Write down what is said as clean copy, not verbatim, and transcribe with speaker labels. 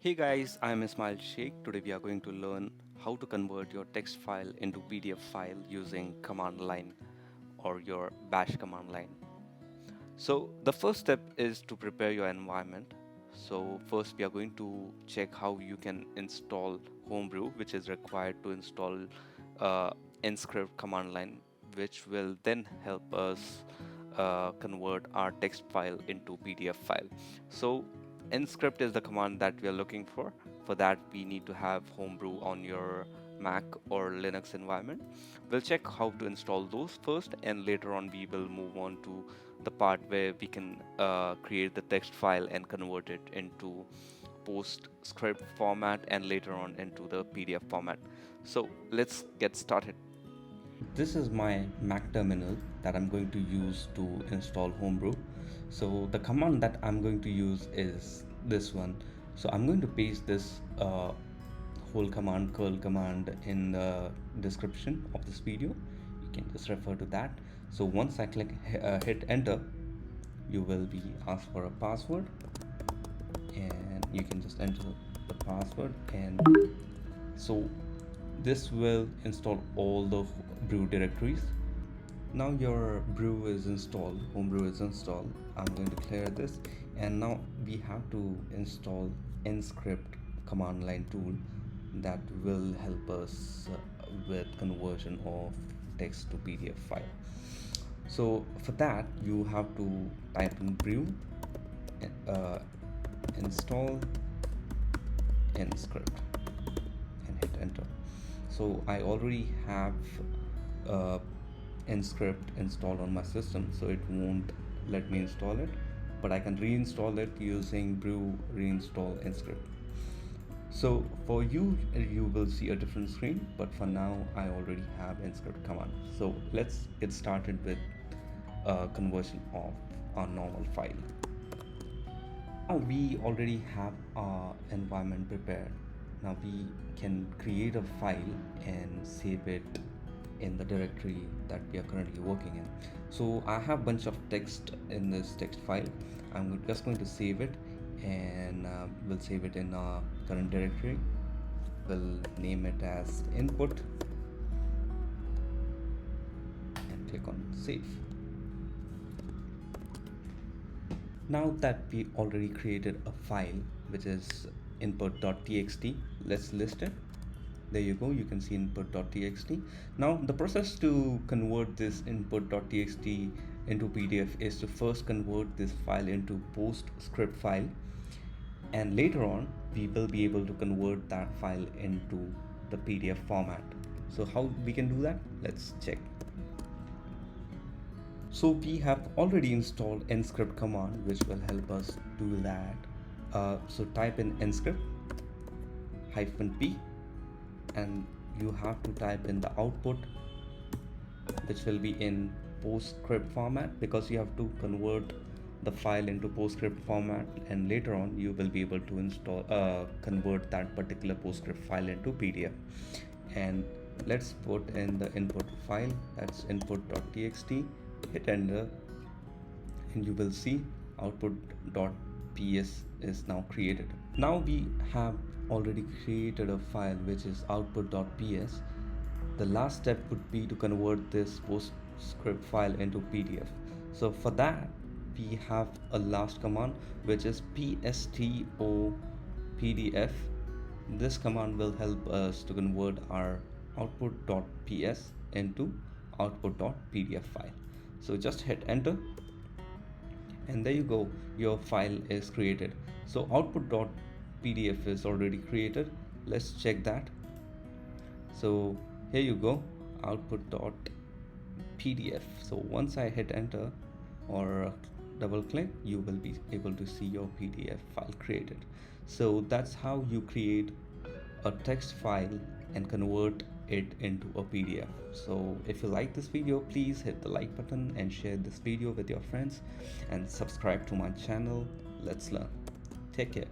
Speaker 1: Hey guys, I'm Ismail Sheikh. Today we are going to learn how to convert your text file into PDF file using command line or your bash command line. So the first step is to prepare your environment. So first we are going to check how you can install Homebrew, which is required to install uh, enscript command line, which will then help us convert our text file into PDF file. So enscript is the command that we are looking for. For that we need to have Homebrew on your Mac or Linux environment. We'll check how to install those first, and later on we will move on to the part where we can create the text file and convert it into postscript format and later on into the PDF format. So let's get started. This is my Mac terminal that I'm going to use to install Homebrew. So the command that I'm going to use is this one. So I'm going to paste this whole command, curl command, in the description of this video. You can just refer to that. So once I hit enter, you will be asked for a password, and you can just enter the password, and so this will install all the brew directories. Now your brew is installed, Homebrew is installed. I'm going to clear this, and now we have to install enscript command line tool that will help us with conversion of text to PDF file. So for that you have to type in brew, uh, install enscript, and hit enter. So I already have uh, enscript installed on my system, so it won't let me install it, but I can reinstall it using brew reinstall enscript. So for you, you will see a different screen, but for now I already have enscript command. So let's get started with conversion of our normal file. Now we already have our environment prepared. Now we can create a file and save it in the directory that we are currently working in. So I have a bunch of text in this text file. I'm just going to save it, and we'll save it in our current directory. We'll name it as input and click on save. Now that we already created a file which is input.txt, let's list it. There you go, you can see input.txt. Now the process to convert this input.txt into PDF is to first convert this file into postscript file, and later on we will be able to convert that file into the PDF format. So how we can do that? Let's check. So we have already installed enscript command, which will help us do that. So type in enscript -p, and you have to type in the output, which will be in postscript format, because you have to convert the file into postscript format, and later on you will be able to convert that particular postscript file into PDF. And let's put in the input file, that's input.txt. Hit enter, and you will see output.ps is now created. Now we have already created a file which is output.ps. The last step would be to convert this postscript file into PDF. So for that we have a last command which is pstopdf. This command will help us to convert our output.ps into output.pdf file. So just hit enter, and there you go, your file is created. So output.pdf is already created. Let's check that. So here you go, output.pdf. So once I hit enter or double click, you will be able to see your PDF file created. So that's how you create a text file and convert it into a PDF. So if you like this video, please hit the like button and share this video with your friends, and subscribe to my channel. Let's learn. Take care.